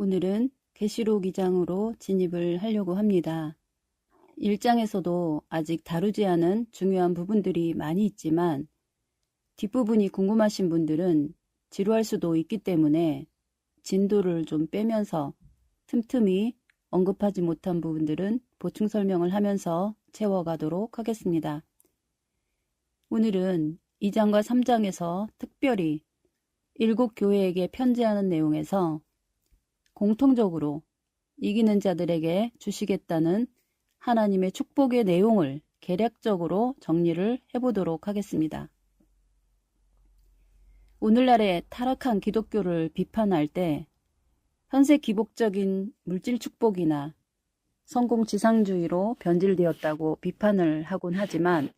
오늘은 계시록 2장으로 진입을 하려고 합니다. 1장에서도 아직 다루지 않은 중요한 부분들이 많이 있지만 뒷부분이 궁금하신 분들은 지루할 수도 있기 때문에 진도를 좀 빼면서 틈틈이 언급하지 못한 부분들은 보충 설명을 하면서 채워가도록 하겠습니다. 오늘은 2장과 3장에서 특별히 7교회에게 편지하는 내용에서 공통적으로 이기는 자들에게 주시겠다는 하나님의 축복의 내용을 개략적으로 정리를 해보도록 하겠습니다. 오늘날의 타락한 기독교를 비판할 때 현세 기복적인 물질 축복이나 성공지상주의로 변질되었다고 비판을 하곤 하지만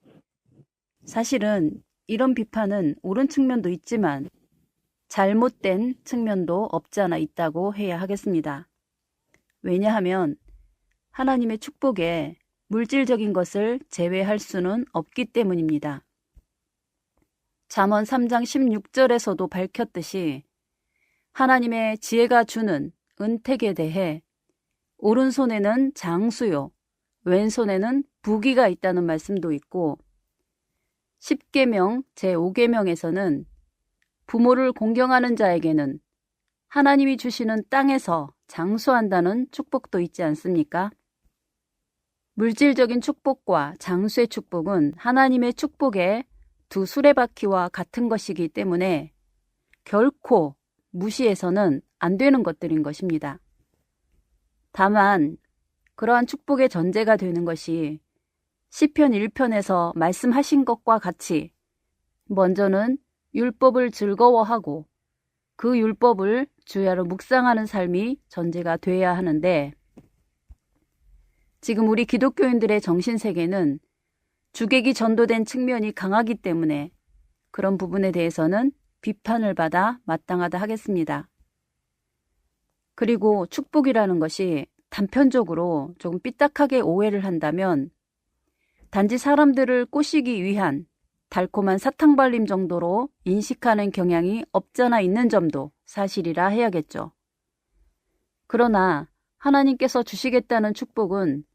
사실은 이런 비판은 옳은 측면도 있지만 잘못된 측면도 없지 않아 있다고 해야 하겠습니다. 왜냐하면 하나님의 축복에 물질적인 것을 제외할 수는 없기 때문입니다. 잠언 3장 16절에서도 밝혔듯이 하나님의 지혜가 주는 은택에 대해 오른손에는 장수요, 왼손에는 부귀가 있다는 말씀도 있고 10계명 제5계명에서는 부모를 공경하는 자에게는 하나님이 주시는 땅에서 장수한다는 축복도 있지 않습니까? 물질적인 축복과 장수의 축복은 하나님의 축복의 두 수레바퀴와 같은 것이기 때문에 결코 무시해서는 안 되는 것들인 것입니다. 다만 그러한 축복의 전제가 되는 것이 시편 1편에서 말씀하신 것과 같이 먼저는 율법을 즐거워하고 그 율법을 주야로 묵상하는 삶이 전제가 돼야 하는데 지금 우리 기독교인들의 정신세계는 주객이 전도된 측면이 강하기 때문에 그런 부분에 대해서는 비판을 받아 마땅하다 하겠습니다. 그리고 축복이라는 것이 단편적으로 조금 삐딱하게 오해를 한다면 단지 사람들을 꼬시기 위한 달콤한 사탕발림 정도로 인식하는 경향이 없잖아 있는 점도 사실이라 해야겠죠. 그러나 하나님께서 주시겠다는 축복은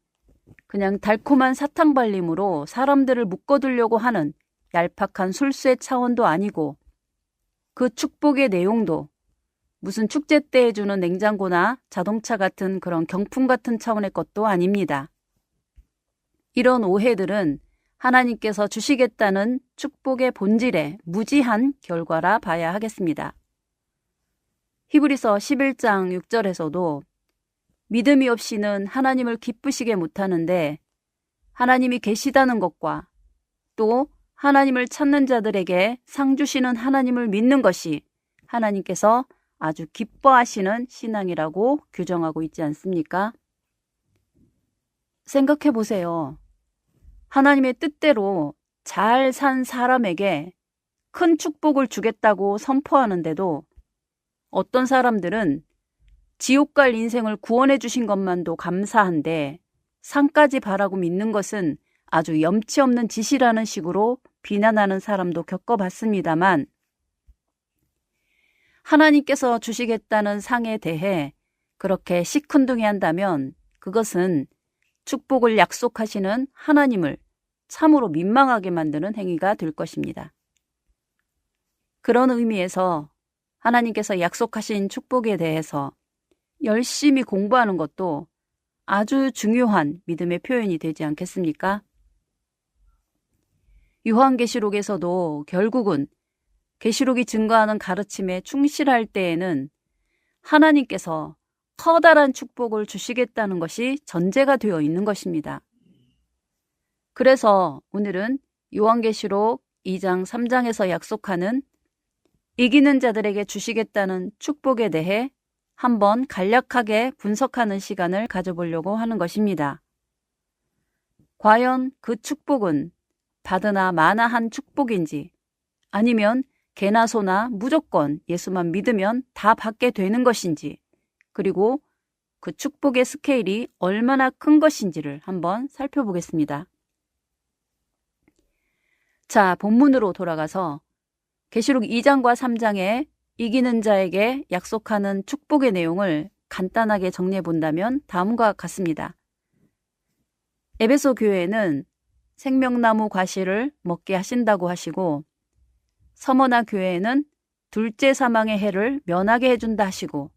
그냥 달콤한 사탕발림으로 사람들을 묶어두려고 하는 얄팍한 술수의 차원도 아니고 그 축복의 내용도 무슨 축제 때 해주는 냉장고나 자동차 같은 그런 경품 같은 차원의 것도 아닙니다. 이런 오해들은 하나님께서 주시겠다는 축복의 본질의 무지한 결과라 봐야 하겠습니다. 히브리서 11장 6절에서도 믿음이 없이는 하나님을 기쁘시게 못하는데 하나님이 계시다는 것과 또 하나님을 찾는 자들에게 상 주시는 하나님을 믿는 것이 하나님께서 아주 기뻐하시는 신앙이라고 규정하고 있지 않습니까? 생각해 보세요. 하나님의 뜻대로 잘 산 사람에게 큰 축복을 주겠다고 선포하는데도 어떤 사람들은 지옥 갈 인생을 구원해 주신 것만도 감사한데 상까지 바라고 믿는 것은 아주 염치 없는 짓이라는 식으로 비난하는 사람도 겪어봤습니다만 하나님께서 주시겠다는 상에 대해 그렇게 시큰둥이 한다면 그것은 축복을 약속하시는 하나님을 참으로 민망하게 만드는 행위가 될 것입니다. 그런 의미에서 하나님께서 약속하신 축복에 대해서 열심히 공부하는 것도 아주 중요한 믿음의 표현이 되지 않겠습니까? 요한계시록에서도 결국은 계시록이 증거하는 가르침에 충실할 때에는 하나님께서 커다란 축복을 주시겠다는 것이 전제가 되어 있는 것입니다. 그래서 오늘은 요한계시록 2장 3장에서 약속하는 이기는 자들에게 주시겠다는 축복에 대해 한번 간략하게 분석하는 시간을 가져보려고 하는 것입니다. 과연 그 축복은 받으나 마나한 축복인지 아니면 개나 소나 무조건 예수만 믿으면 다 받게 되는 것인지 그리고 그 축복의 스케일이 얼마나 큰 것인지를 한번 살펴보겠습니다. 자, 본문으로 돌아가서 계시록 2장과 3장에 이기는 자에게 약속하는 축복의 내용을 간단하게 정리해 본다면 다음과 같습니다. 에베소 교회는 생명나무 과실을 먹게 하신다고 하시고, 서머나 교회는 둘째 사망의 해를 면하게 해준다 하시고,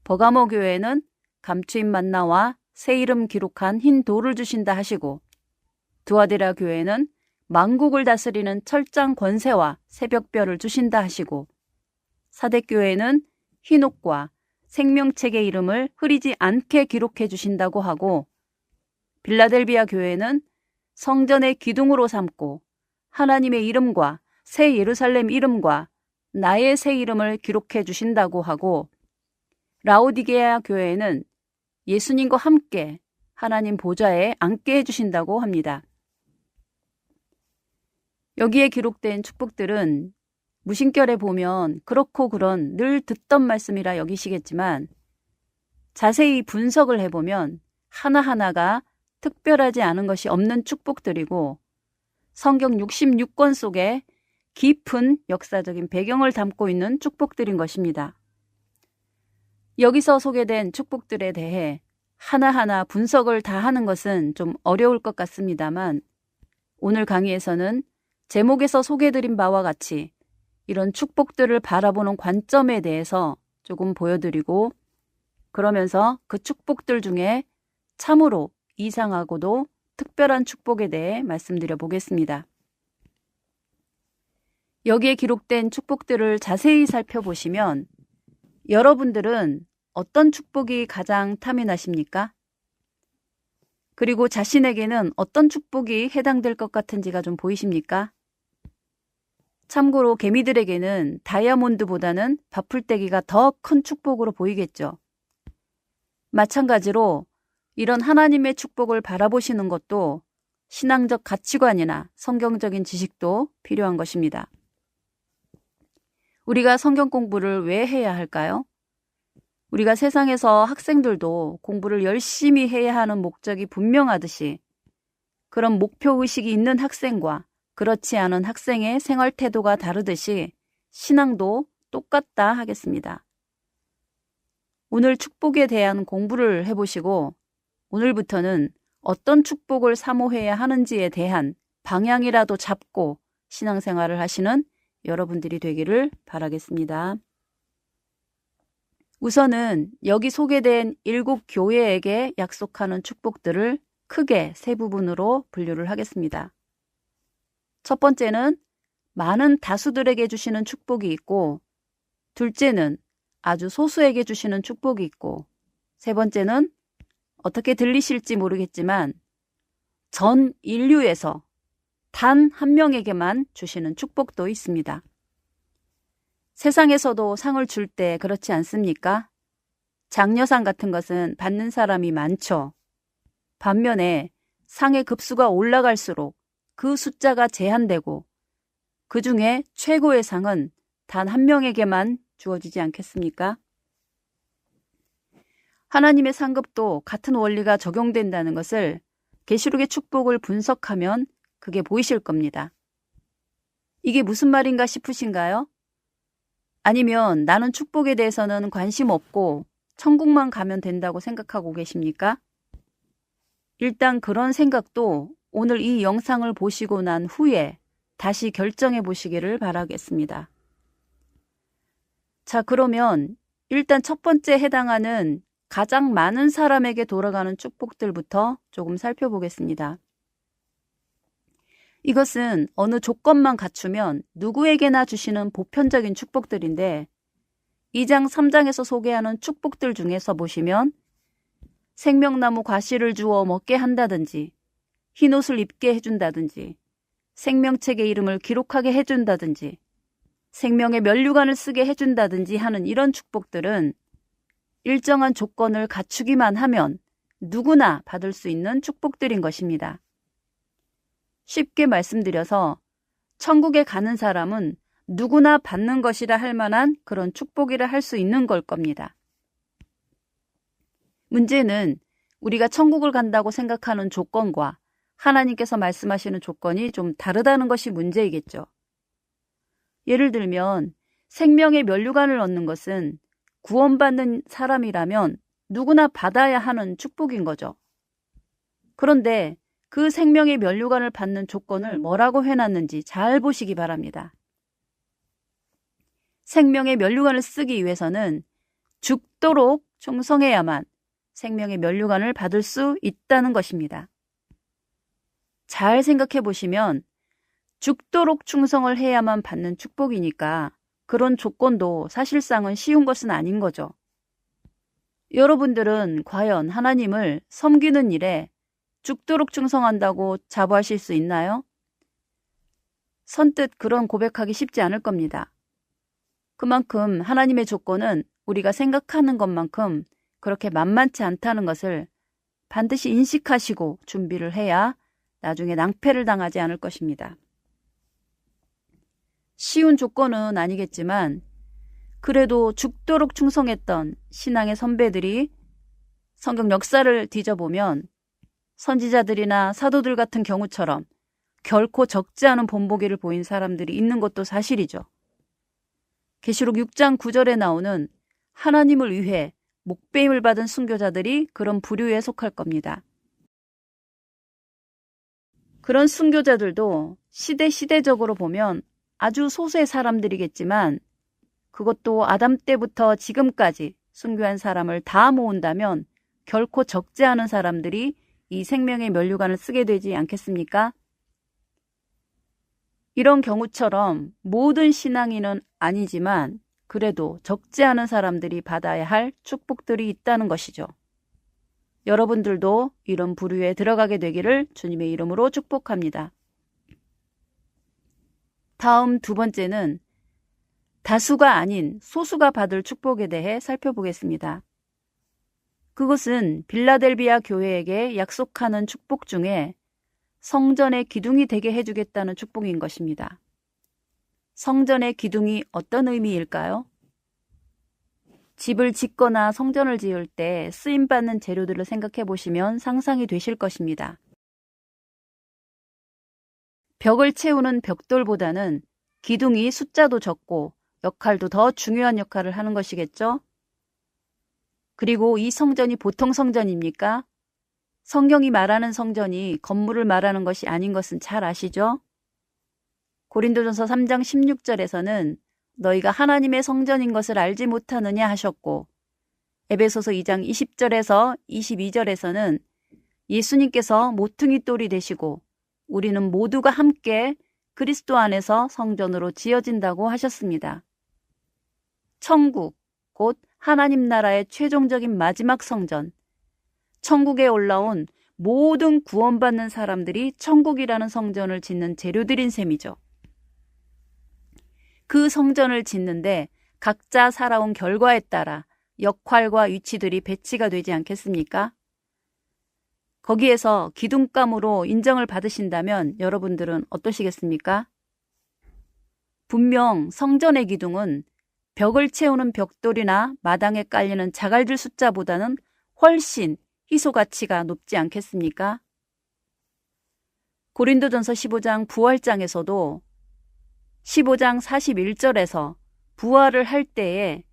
버가모 교회는 감추인 만나와 새 이름 기록한 흰 돌을 주신다 하시고, 두아디라 교회는 만국을 다스리는 철장 권세와 새벽별을 주신다 하시고, 사대교회는 흰옷과 생명책의 이름을 흐리지 않게 기록해 주신다고 하고, 빌라델비아 교회는 성전의 기둥으로 삼고 하나님의 이름과 새 예루살렘 이름과 나의 새 이름을 기록해 주신다고 하고, 라오디게아 교회는 예수님과 함께 하나님 보좌에 앉게 해주신다고 합니다. 여기에 기록된 축복들은 무심결에 보면 그렇고 그런 늘 듣던 말씀이라 여기시겠지만, 자세히 분석을 해보면 하나하나가 특별하지 않은 것이 없는 축복들이고, 성경 66권 속에 깊은 역사적인 배경을 담고 있는 축복들인 것입니다. 여기서 소개된 축복들에 대해 하나하나 분석을 다 하는 것은 좀 어려울 것 같습니다만, 오늘 강의에서는 제목에서 소개해드린 바와 같이 이런 축복들을 바라보는 관점에 대해서 조금 보여드리고, 그러면서 그 축복들 중에 참으로 이상하고도 특별한 축복에 대해 말씀드려 보겠습니다. 여기에 기록된 축복들을 자세히 살펴보시면 여러분들은 어떤 축복이 가장 탐이 나십니까? 그리고 자신에게는 어떤 축복이 해당될 것 같은지가 좀 보이십니까? 참고로 개미들에게는 다이아몬드보다는 바풀떼기가 더 큰 축복으로 보이겠죠. 마찬가지로 이런 하나님의 축복을 바라보시는 것도 신앙적 가치관이나 성경적인 지식도 필요한 것입니다. 우리가 성경 공부를 왜 해야 할까요? 우리가 세상에서 학생들도 공부를 열심히 해야 하는 목적이 분명하듯이, 그런 목표의식이 있는 학생과 그렇지 않은 학생의 생활 태도가 다르듯이 신앙도 똑같다 하겠습니다. 오늘 축복에 대한 공부를 해보시고, 오늘부터는 어떤 축복을 사모해야 하는지에 대한 방향이라도 잡고 신앙생활을 하시는 여러분들이 되기를 바라겠습니다. 우선은 여기 소개된 7 교회에게 약속하는 축복들을 크게 세 부분으로 분류를 하겠습니다. 첫 번째는 많은 다수들에게 주시는 축복이 있고, 둘째는 아주 소수에게 주시는 축복이 있고, 세 번째는 어떻게 들리실지 모르겠지만 전 인류에서 단 한 명에게만 주시는 축복도 있습니다. 세상에서도 상을 줄 때 그렇지 않습니까? 장려상 같은 것은 받는 사람이 많죠. 반면에 상의 급수가 올라갈수록 그 숫자가 제한되고, 그 중에 최고의 상은 단 한 명에게만 주어지지 않겠습니까? 하나님의 상급도 같은 원리가 적용된다는 것을 계시록의 축복을 분석하면 그게 보이실 겁니다. 이게 무슨 말인가 싶으신가요? 아니면 나는 축복에 대해서는 관심 없고 천국만 가면 된다고 생각하고 계십니까? 일단 그런 생각도 오늘 이 영상을 보시고 난 후에 다시 결정해 보시기를 바라겠습니다. 자, 그러면 일단 첫 번째 해당하는 가장 많은 사람에게 돌아가는 축복들부터 조금 살펴보겠습니다. 이것은 어느 조건만 갖추면 누구에게나 주시는 보편적인 축복들인데, 2장 3장에서 소개하는 축복들 중에서 보시면 생명나무 과실을 주어 먹게 한다든지, 흰옷을 입게 해준다든지, 생명책의 이름을 기록하게 해준다든지, 생명의 면류관을 쓰게 해준다든지 하는 이런 축복들은 일정한 조건을 갖추기만 하면 누구나 받을 수 있는 축복들인 것입니다. 쉽게 말씀드려서 천국에 가는 사람은 누구나 받는 것이라 할 만한 그런 축복이라 할 수 있는 걸 겁니다. 문제는 우리가 천국을 간다고 생각하는 조건과 하나님께서 말씀하시는 조건이 좀 다르다는 것이 문제이겠죠. 예를 들면 생명의 면류관을 얻는 것은 구원받는 사람이라면 누구나 받아야 하는 축복인 거죠. 그런데 그 생명의 면류관을 받는 조건을 뭐라고 해놨는지 잘 보시기 바랍니다. 생명의 면류관을 쓰기 위해서는 죽도록 충성해야만 생명의 면류관을 받을 수 있다는 것입니다. 잘 생각해 보시면 죽도록 충성을 해야만 받는 축복이니까 그런 조건도 사실상은 쉬운 것은 아닌 거죠. 여러분들은 과연 하나님을 섬기는 일에 죽도록 충성한다고 자부하실 수 있나요? 선뜻 그런 고백하기 쉽지 않을 겁니다. 그만큼 하나님의 조건은 우리가 생각하는 것만큼 그렇게 만만치 않다는 것을 반드시 인식하시고 준비를 해야 나중에 낭패를 당하지 않을 것입니다. 쉬운 조건은 아니겠지만 그래도 죽도록 충성했던 신앙의 선배들이 성경 역사를 뒤져보면 선지자들이나 사도들 같은 경우처럼 결코 적지 않은 본보기를 보인 사람들이 있는 것도 사실이죠. 계시록 6장 9절에 나오는 하나님을 위해 목배임을 받은 순교자들이 그런 부류에 속할 겁니다. 그런 순교자들도 시대적으로 보면 아주 소수의 사람들이겠지만 그것도 아담 때부터 지금까지 순교한 사람을 다 모은다면 결코 적지 않은 사람들이 이 생명의 면류관을 쓰게 되지 않겠습니까? 이런 경우처럼 모든 신앙인은 아니지만 그래도 적지 않은 사람들이 받아야 할 축복들이 있다는 것이죠. 여러분들도 이런 부류에 들어가게 되기를 주님의 이름으로 축복합니다. 다음 두 번째는 다수가 아닌 소수가 받을 축복에 대해 살펴보겠습니다. 그것은 빌라델비아 교회에게 약속하는 축복 중에 성전의 기둥이 되게 해주겠다는 축복인 것입니다. 성전의 기둥이 어떤 의미일까요? 집을 짓거나 성전을 지을 때 쓰임받는 재료들을 생각해 보시면 상상이 되실 것입니다. 벽을 채우는 벽돌보다는 기둥이 숫자도 적고 역할도 더 중요한 역할을 하는 것이겠죠? 그리고 이 성전이 보통 성전입니까? 성경이 말하는 성전이 건물을 말하는 것이 아닌 것은 잘 아시죠? 고린도전서 3장 16절에서는 너희가 하나님의 성전인 것을 알지 못하느냐 하셨고, 에베소서 2장 20절에서 22절에서는 예수님께서 모퉁이 돌이 되시고 우리는 모두가 함께 그리스도 안에서 성전으로 지어진다고 하셨습니다. 천국, 곧 하나님 나라의 최종적인 마지막 성전, 천국에 올라온 모든 구원받는 사람들이 천국이라는 성전을 짓는 재료들인 셈이죠. 그 성전을 짓는데 각자 살아온 결과에 따라 역할과 위치들이 배치가 되지 않겠습니까? 거기에서 기둥감으로 인정을 받으신다면 여러분들은 어떠시겠습니까? 분명 성전의 기둥은 벽을 채우는 벽돌이나 마당에 깔리는 자갈들 숫자보다는 훨씬 희소 가치가 높지 않겠습니까? 고린도전서 15장 부활장에서도 15장 41절에서 부활을 할 때에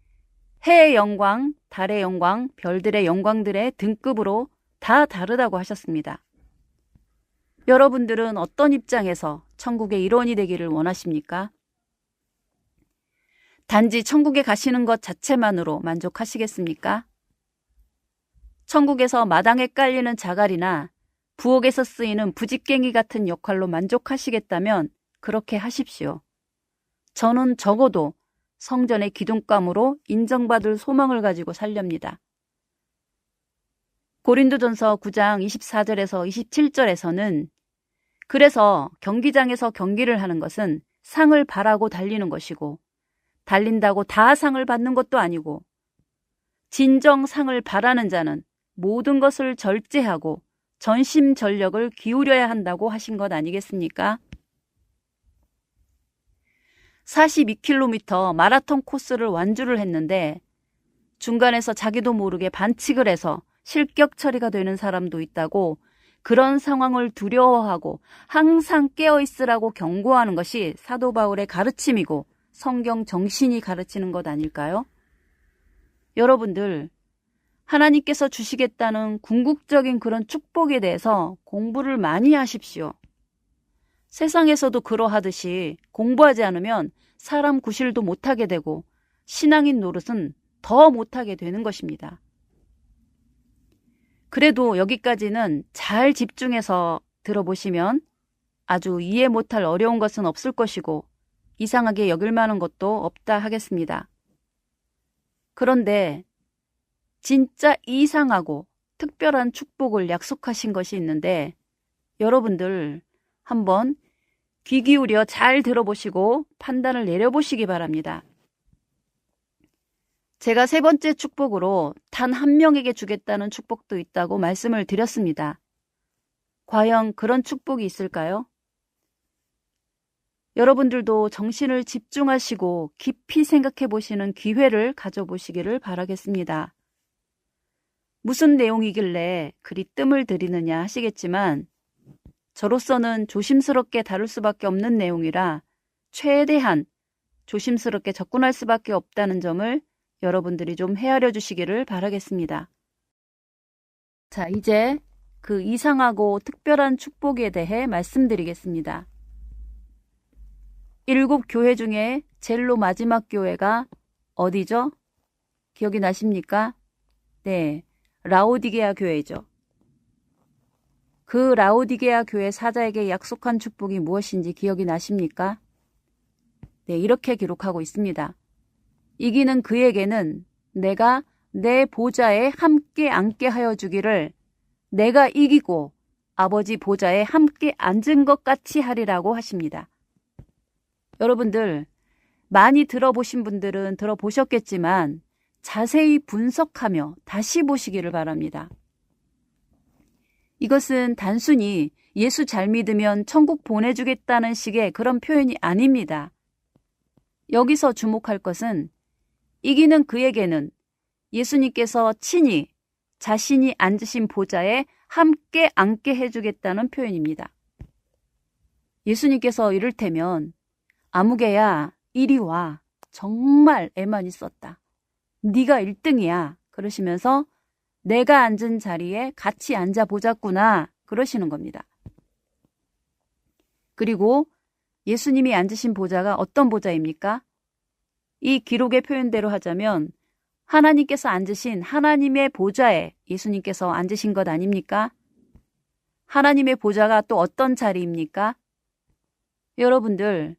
해의 영광, 달의 영광, 별들의 영광들의 등급으로 다 다르다고 하셨습니다. 여러분들은 어떤 입장에서 천국의 일원이 되기를 원하십니까? 단지 천국에 가시는 것 자체만으로 만족하시겠습니까? 천국에서 마당에 깔리는 자갈이나 부엌에서 쓰이는 부직갱이 같은 역할로 만족하시겠다면 그렇게 하십시오. 저는 적어도 성전의 기둥감으로 인정받을 소망을 가지고 살렵니다. 고린도전서 9장 24절에서 27절에서는 그래서 경기장에서 경기를 하는 것은 상을 바라고 달리는 것이고 달린다고 다 상을 받는 것도 아니고 진정 상을 바라는 자는 모든 것을 절제하고 전심전력을 기울여야 한다고 하신 것 아니겠습니까? 42km 마라톤 코스를 완주를 했는데 중간에서 자기도 모르게 반칙을 해서 실격 처리가 되는 사람도 있다고 그런 상황을 두려워하고 항상 깨어있으라고 경고하는 것이 사도 바울의 가르침이고 성경 정신이 가르치는 것 아닐까요? 여러분들, 하나님께서 주시겠다는 궁극적인 그런 축복에 대해서 공부를 많이 하십시오. 세상에서도 그러하듯이 공부하지 않으면 사람 구실도 못하게 되고 신앙인 노릇은 더 못하게 되는 것입니다. 그래도 여기까지는 잘 집중해서 들어보시면 아주 이해 못할 어려운 것은 없을 것이고 이상하게 여길 만한 것도 없다 하겠습니다. 그런데 진짜 이상하고 특별한 축복을 약속하신 것이 있는데 여러분들 한번 귀 기울여 잘 들어보시고 판단을 내려보시기 바랍니다. 제가 세 번째 축복으로 단 한 명에게 주겠다는 축복도 있다고 말씀을 드렸습니다. 과연 그런 축복이 있을까요? 여러분들도 정신을 집중하시고 깊이 생각해 보시는 기회를 가져보시기를 바라겠습니다. 무슨 내용이길래 그리 뜸을 들이느냐 하시겠지만 저로서는 조심스럽게 다룰 수밖에 없는 내용이라 최대한 조심스럽게 접근할 수밖에 없다는 점을 여러분들이 좀 헤아려 주시기를 바라겠습니다. 자, 이제 그 이상하고 특별한 축복에 대해 말씀드리겠습니다. 7 교회 중에 제일 마지막 교회가 어디죠? 기억이 나십니까? 네, 라오디게아 교회죠. 그 라오디게아 교회 사자에게 약속한 축복이 무엇인지 기억이 나십니까? 네, 이렇게 기록하고 있습니다. 이기는 그에게는 내가 내 보좌에 함께 앉게 하여 주기를 내가 이기고 아버지 보좌에 함께 앉은 것 같이 하리라고 하십니다. 여러분들, 많이 들어보신 분들은 들어보셨겠지만 자세히 분석하며 다시 보시기를 바랍니다. 이것은 단순히 예수 잘 믿으면 천국 보내주겠다는 식의 그런 표현이 아닙니다. 여기서 주목할 것은 이기는 그에게는 예수님께서 친히 자신이 앉으신 보좌에 함께 앉게 해주겠다는 표현입니다. 예수님께서 이를테면 아무개야 이리 와, 정말 애만 있었다, 네가 1등이야 그러시면서 내가 앉은 자리에 같이 앉아보자꾸나 그러시는 겁니다. 그리고 예수님이 앉으신 보좌가 어떤 보좌입니까? 이 기록의 표현대로 하자면 하나님께서 앉으신 하나님의 보좌에 예수님께서 앉으신 것 아닙니까? 하나님의 보좌가 또 어떤 자리입니까? 여러분들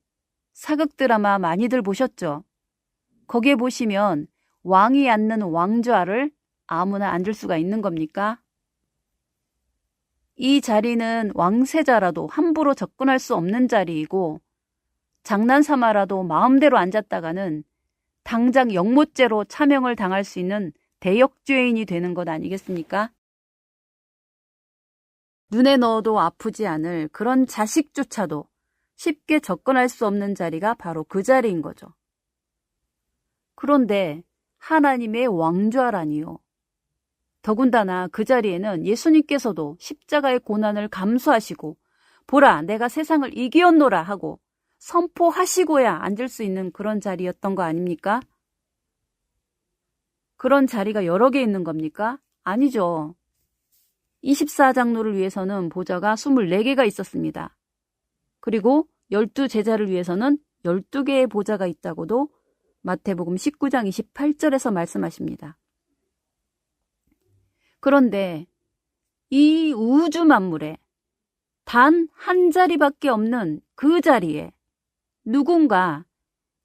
사극 드라마 많이들 보셨죠? 거기에 보시면 왕이 앉는 왕좌를 아무나 앉을 수가 있는 겁니까? 이 자리는 왕세자라도 함부로 접근할 수 없는 자리이고 장난삼아라도 마음대로 앉았다가는 당장 영모죄로 차명을 당할 수 있는 대역죄인이 되는 것 아니겠습니까? 눈에 넣어도 아프지 않을 그런 자식조차도 쉽게 접근할 수 없는 자리가 바로 그 자리인 거죠. 그런데 하나님의 왕좌라니요. 더군다나 그 자리에는 예수님께서도 십자가의 고난을 감수하시고 보라 내가 세상을 이기었노라 하고 선포하시고야 앉을 수 있는 그런 자리였던 거 아닙니까? 그런 자리가 여러 개 있는 겁니까? 아니죠. 24장로를 위해서는 보좌가 24개가 있었습니다. 그리고 12제자를 위해서는 12개의 보좌가 있다고도 마태복음 19장 28절에서 말씀하십니다. 그런데 이 우주 만물에 단 한 자리밖에 없는 그 자리에 누군가,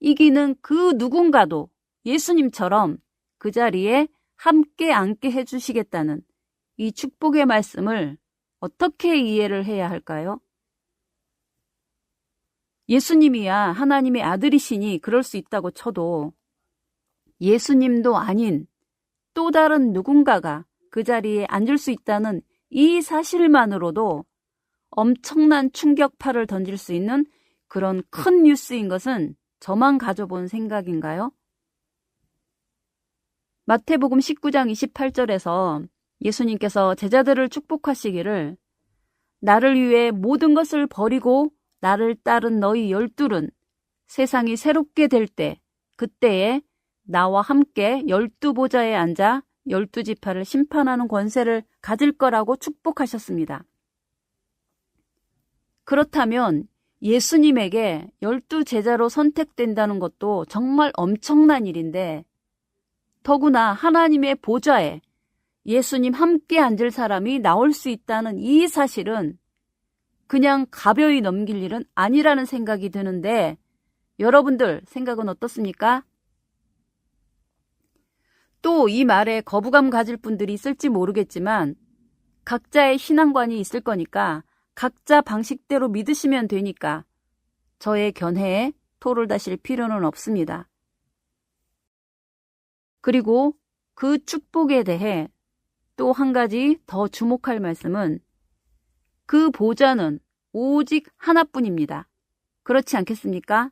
이기는 그 누군가도 예수님처럼 그 자리에 함께 앉게 해주시겠다는 이 축복의 말씀을 어떻게 이해를 해야 할까요? 예수님이야 하나님의 아들이시니 그럴 수 있다고 쳐도 예수님도 아닌 또 다른 누군가가 그 자리에 앉을 수 있다는 이 사실만으로도 엄청난 충격파를 던질 수 있는 그런 큰 뉴스인 것은 저만 가져본 생각인가요? 마태복음 19장 28절에서 예수님께서 제자들을 축복하시기를 나를 위해 모든 것을 버리고 나를 따른 너희 12은 세상이 새롭게 될 때 그때에 나와 함께 12보좌에 앉아 12지파를 심판하는 권세를 가질 거라고 축복하셨습니다. 그렇다면 예수님에게 12제자로 선택된다는 것도 정말 엄청난 일인데, 더구나 하나님의 보좌에 예수님 함께 앉을 사람이 나올 수 있다는 이 사실은 그냥 가벼이 넘길 일은 아니라는 생각이 드는데, 여러분들 생각은 어떻습니까? 또 이 말에 거부감 가질 분들이 있을지 모르겠지만 각자의 신앙관이 있을 거니까 각자 방식대로 믿으시면 되니까 저의 견해에 토를 다실 필요는 없습니다. 그리고 그 축복에 대해 또 한 가지 더 주목할 말씀은 그 보좌는 오직 하나뿐입니다. 그렇지 않겠습니까?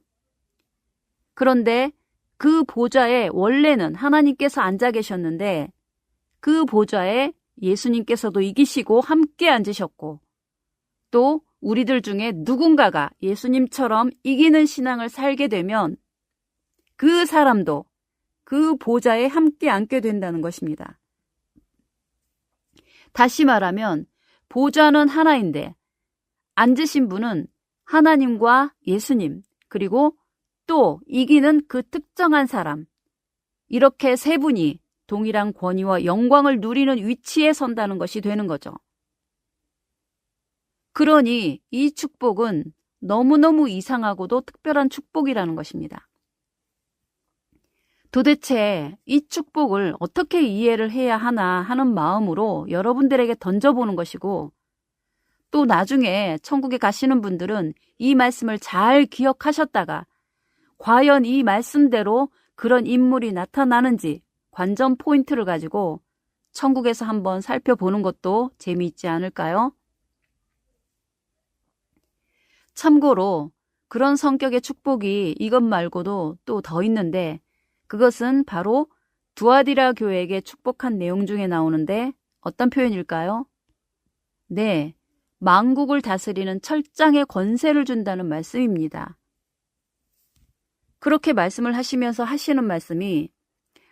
그런데 그 보좌에 원래는 하나님께서 앉아 계셨는데 그 보좌에 예수님께서도 이기시고 함께 앉으셨고, 또 우리들 중에 누군가가 예수님처럼 이기는 신앙을 살게 되면 그 사람도 그 보좌에 함께 앉게 된다는 것입니다. 다시 말하면 보좌는 하나인데 앉으신 분은 하나님과 예수님, 그리고 또 이기는 그 특정한 사람, 이렇게 세 분이 동일한 권위와 영광을 누리는 위치에 선다는 것이 되는 거죠. 그러니 이 축복은 너무너무 이상하고도 특별한 축복이라는 것입니다. 도대체 이 축복을 어떻게 이해를 해야 하나 하는 마음으로 여러분들에게 던져보는 것이고, 또 나중에 천국에 가시는 분들은 이 말씀을 잘 기억하셨다가 과연 이 말씀대로 그런 인물이 나타나는지 관전 포인트를 가지고 천국에서 한번 살펴보는 것도 재미있지 않을까요? 참고로 그런 성격의 축복이 이것 말고도 또 더 있는데, 그것은 바로 두아디라 교회에게 축복한 내용 중에 나오는데 어떤 표현일까요? 네, 만국을 다스리는 철장의 권세를 준다는 말씀입니다. 그렇게 말씀을 하시면서 하시는 말씀이,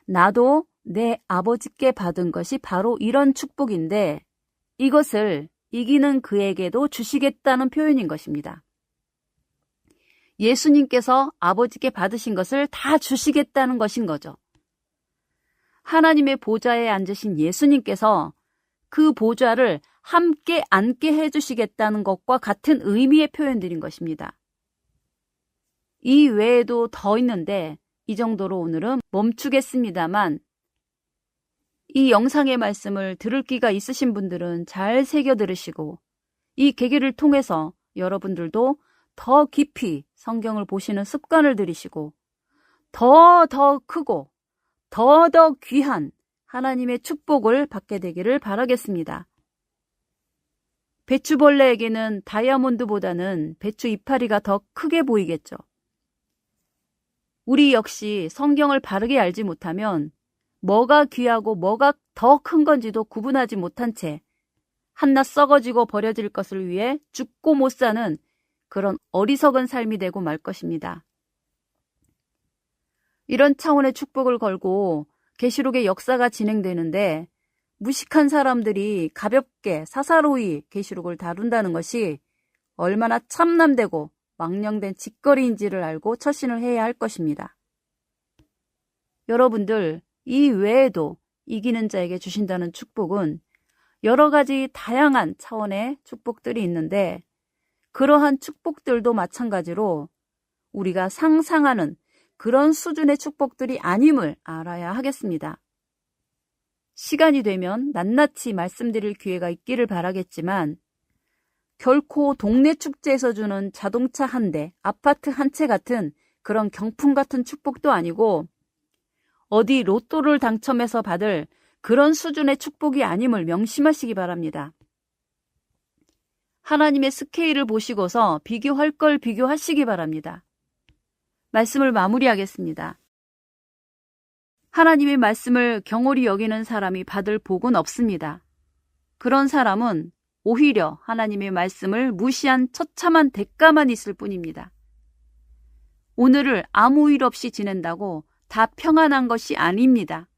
나도 내 아버지께 받은 것이 바로 이런 축복인데 이것을 이기는 그에게도 주시겠다는 표현인 것입니다. 예수님께서 아버지께 받으신 것을 다 주시겠다는 것인 거죠. 하나님의 보좌에 앉으신 예수님께서 그 보좌를 함께 앉게 해주시겠다는 것과 같은 의미의 표현들인 것입니다. 이 외에도 더 있는데 이 정도로 오늘은 멈추겠습니다만, 이 영상의 말씀을 들을 기가 있으신 분들은 잘 새겨 들으시고 이 계기를 통해서 여러분들도 더 깊이 성경을 보시는 습관을 들이시고 더 크고 더 귀한 하나님의 축복을 받게 되기를 바라겠습니다. 배추벌레에게는 다이아몬드보다는 배추 이파리가 더 크게 보이겠죠. 우리 역시 성경을 바르게 알지 못하면 뭐가 귀하고 뭐가 더 큰 건지도 구분하지 못한 채 한낱 썩어지고 버려질 것을 위해 죽고 못 사는 그런 어리석은 삶이 되고 말 것입니다. 이런 차원의 축복을 걸고 계시록의 역사가 진행되는데 무식한 사람들이 가볍게 사사로이 계시록을 다룬다는 것이 얼마나 참남되고 망령된 짓거리인지를 알고 처신을 해야 할 것입니다. 여러분들, 이 외에도 이기는 자에게 주신다는 축복은 여러 가지 다양한 차원의 축복들이 있는데, 그러한 축복들도 마찬가지로 우리가 상상하는 그런 수준의 축복들이 아님을 알아야 하겠습니다. 시간이 되면 낱낱이 말씀드릴 기회가 있기를 바라겠지만, 결코 동네 축제에서 주는 자동차 한 대, 아파트 한 채 같은 그런 경품 같은 축복도 아니고 어디 로또를 당첨해서 받을 그런 수준의 축복이 아님을 명심하시기 바랍니다. 하나님의 스케일을 보시고서 비교할 걸 비교하시기 바랍니다. 말씀을 마무리하겠습니다. 하나님의 말씀을 경홀히 여기는 사람이 받을 복은 없습니다. 그런 사람은 오히려 하나님의 말씀을 무시한 처참한 대가만 있을 뿐입니다. 오늘을 아무 일 없이 지낸다고 다 평안한 것이 아닙니다.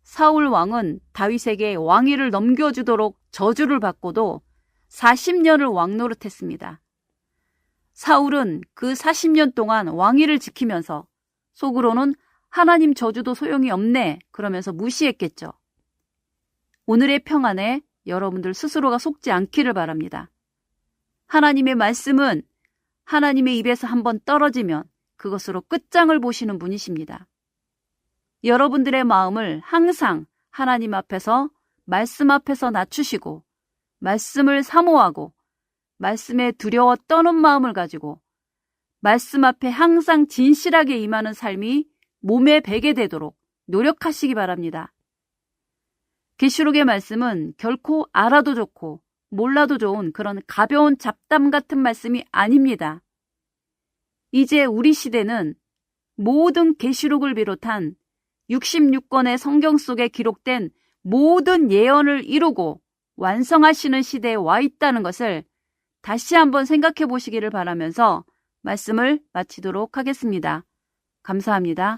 사울 왕은 다윗에게 왕위를 넘겨주도록 저주를 받고도 40년을 왕노릇했습니다. 사울은 그 40년 동안 왕위를 지키면서 속으로는 하나님 저주도 소용이 없네 그러면서 무시했겠죠. 오늘의 평안에 여러분들 스스로가 속지 않기를 바랍니다. 하나님의 말씀은 하나님의 입에서 한번 떨어지면 그것으로 끝장을 보시는 분이십니다. 여러분들의 마음을 항상 하나님 앞에서 말씀 앞에서 낮추시고 말씀을 사모하고 말씀에 두려워 떠는 마음을 가지고 말씀 앞에 항상 진실하게 임하는 삶이 몸에 배게 되도록 노력하시기 바랍니다. 계시록의 말씀은 결코 알아도 좋고 몰라도 좋은 그런 가벼운 잡담 같은 말씀이 아닙니다. 이제 우리 시대는 모든 계시록을 비롯한 66권의 성경 속에 기록된 모든 예언을 이루고 완성하시는 시대에 와 있다는 것을 다시 한번 생각해 보시기를 바라면서 말씀을 마치도록 하겠습니다. 감사합니다.